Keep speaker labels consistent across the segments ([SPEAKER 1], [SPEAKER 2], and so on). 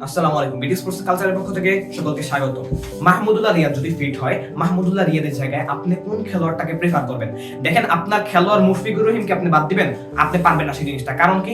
[SPEAKER 1] আসসালামু আলাইকুম। BD sports কালচারের পক্ষ থেকে সকলকে স্বাগত। মাহমুদুল্লাহ রিয়াদ যদি ফিট হয়, মাহমুদুল্লাহ রিয়াদের জায়গায় আপনি কোন খেলোয়াড়টাকে প্রেফার করবেন? দেখেন, আপনার খেলোয়াড় মুশফিকুর রহিমকে আপনি বাদ দিবেন? আপনি পারবেন না সেই জিনিসটা। কারণ কি,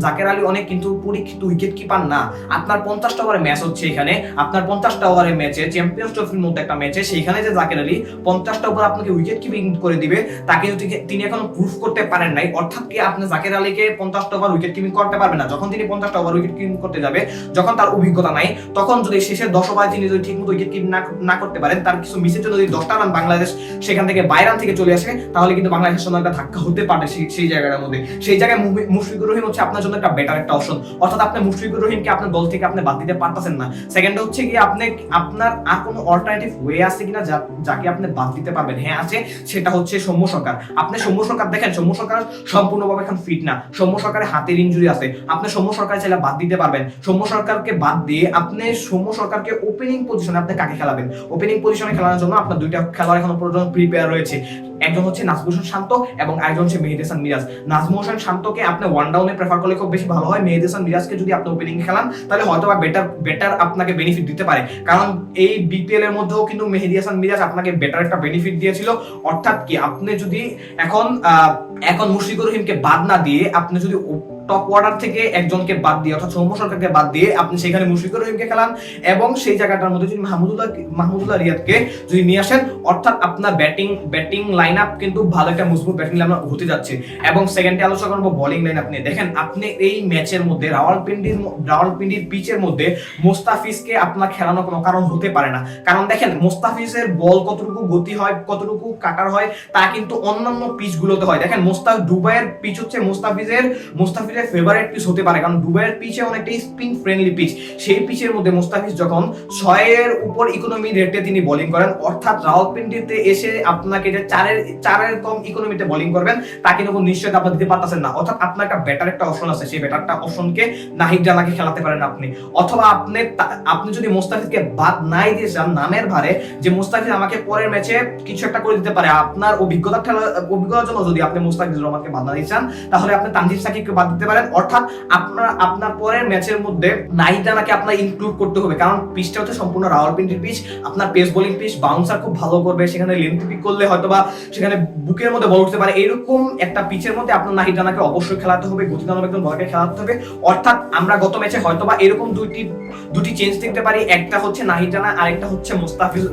[SPEAKER 1] জাকের আলী অনেক কিন্তু পরীক্ষিত উইকেট কিপার না। আপনার 50টা ওভারের ম্যাচ হচ্ছে এখানে, আপনার 50টা ওভারের ম্যাচে চ্যাম্পিয়ন্স ট্রফির মধ্যে একটা ম্যাচে সেইখানে যে জাকের আলী 50টা ওভার আপনাকে উইকেট কিপিং করে দিবে, তাকে তিনি এখনো প্রুফ করতে পারেন নাই। অর্থাৎ কি, আপনি জাকের আলীকে 50টা ওভার উইকেট কিপিং করতে পারবেন না। যখন তিনি 50টা ওভার উইকেট কিপিং করতে যাবে, যখন তার অভিজ্ঞতা নাই, তখন যদি শেষের 10 ওভারে তিনি যদি ঠিকমতো উইকেট কিপিং না করতে পারেন, তার কিছু মিসের জন্য যদি 10টা রান বাংলাদেশ সেখান থেকে 22 রান থেকে চলে আসে, তাহলে কিন্তু বাংলাদেশের জন্য একটা ধাক্কা হতে পারে সেই জায়গাটার মধ্যে। সেই জায়গায় মুশফিকুর রহিম হচ্ছে আপনার জন্য একটা বেটার একটা অপশন। অর্থাৎ আপনি মুশফিকুর রহিমকে আপনার দল থেকে আপনি বাদ দিতে পারতেছেন না। সেকেন্ড হচ্ছে কি, আপনার আর কোনো অল্টারনেটিভ ওয়ে আছে কিনা যাকে আপনি বাদ দিতে পারবেন? হ্যাঁ আছে, সেটা হচ্ছে সৌম্য সরকার। আপনি সৌম্য সরকার দেখেন, সৌম্য সরকার সম্পূর্ণভাবে এখন ফিট না। সৌম্য সরকারের হাতের ইনজুরি আছে। আপনি সৌম্য সরকার চাইলে বাদ দিতে পারবেন। সৌম্য সরকারকে বাদ দিয়ে আপনি সৌম্য সরকারকে ওপেনিং পজিশনে আপনি কাকে খেলাবেন? ওপেনিং পজিশনে খেলানোর জন্য আপনার দুইটা খেলোয়াড় এখনো পর্যন্ত প্রিপেয়ার রয়েছে। একজন হচ্ছে নাজমুল হোসেন শান্ত এবং আরেকজন হচ্ছে মেহেদী হাসান মিরাজ। নাজমুল হোসেন শান্তকে আপনি ওয়ান ডাউনে প্রেফার করলে খুব বেশি ভালো হয়। মেহেদী হাসান মিরাজকে যদি আপনি ওপেনিং খেলান, তাহলে হয়তো বা বেটার আপনাকে বেনিফিট দিতে পারে। কারণ এই বিপিএল এর মধ্যেও কিন্তু মেহেদী হাসান মিরাজ আপনাকে বেটার একটা বেনিফিট দিয়েছিল। অর্থাৎ কি, আপনি যদি এখন মুশফিকুর রহিমকে বাদ না দিয়ে আপনি যদি টপ অর্ডার থেকে একজনকে বাদ দিয়ে, অর্থাৎ সৌম্য সরকারকে বাদ দিয়ে আপনি সেখানে মুশফিকুর রহিমকে খেলান, এবং সেই জায়গাটার মধ্যে যদি মাহমুদুল্লাহ রিয়াদকে যদি নিয়ে আসেন, অর্থাৎ আপনার ব্যাটিং লাইন আপ কিন্তু ভালো একটা মজবুত ব্যাটিং লাইন আপ হতে যাচ্ছে। এবং সেকেন্ডে আলোচনা করবো বোলিং লাইন আপ নিয়ে। দেখেন, আপনি এই ম্যাচের মধ্যে রাওয়ালপিন্ডির পিচের মধ্যে মোস্তাফিজকে আপনার খেলানো কোনো কারণ হতে পারে না। কারণ দেখেন, মোস্তাফিজের বল কতটুকু গতি হয়, কতটুকু কাটার হয়, তা কিন্তু অন্যান্য পিচ গুলোতে হয়। দেখেন, দুবাইয়ের পিচ হচ্ছে মুস্তাফিজের ফেভারিট পিচ হতে পারে, কারণ দুবাইয়ের পিচে অনেকটাই স্পিন ফ্রেন্ডলি পিচ। সেই পিচের মধ্যে মুস্তাফিজ যখন 6 এর উপর ইকোনমি রেটে তিনি বোলিং করেন, অর্থাৎ রাওয়ালপিন্ডিতে এসে আপনাকে যে 4 এর কম ইকোনমিতে বোলিং করবেন, তা কিন্তু নিশ্চয়ই আপনি দিতে পারতেছেন না। অর্থাৎ আপনার একটা বেটার একটা অপশন আছে, সেই বেটারটা অপশনকে নাহিদ রানাকে খেলাতে পারেন আপনি। অথবা আপনি যদি মুস্তাফিজকে বাদ নাই দিয়ে যান নামের ভারে, যে মুস্তাফিজ আমাকে পরের ম্যাচে কিছু একটা করে দিতে পারে, আপনার অভিজ্ঞতার জন্য যদি আপনি মুস্তাফিজুর রহমানকে বাদ না দিচ্ছেন, তাহলে আপনি তানজিদ সাকিবকে বাদ দিতে পারেন। অর্থাৎ আপনার পরের ম্যাচের মধ্যে নাহিদ রানাকে আপনার ইনক্লুড করতে হবে, কারণ পিচটা হচ্ছে সম্পূর্ণ রাওয়ালপিন্ডির পিচ। আপনার পেস বোলিং পিচ, বাউন্সার খুব ভালো করবে, সেখানে লেন্থ পিক করলে হয়তোবা সেখানে বুকের মধ্যে বল উঠতে পারে। এরকম একটা পিচের মধ্যে আপনার নাহিদ রানাকে অবশ্যই খেলাতে হবে, গতিদানব একজন বলকে খেলাতে হবে। অর্থাৎ আমরা গত ম্যাচে হয়তোবা এরকম দুটি চেঞ্জ দেখতে পারি। একটা হচ্ছে নাহিদ রানা, আরেকটা হচ্ছে মুস্তাফিজ,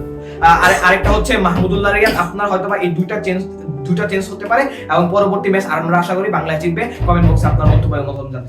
[SPEAKER 1] আরেকটা হচ্ছে মাহমুদুল্লাহ রিয়াদ। আপনার হয়তোবা এই দুইটা চেঞ্জ হতে পারে, এবং পরবর্তী ম্যাচ আমরা আশা করি বাংলাদেশ জিতবে। কমেন্ট বক্সে আপনার মন্তব্য জানতে চাই।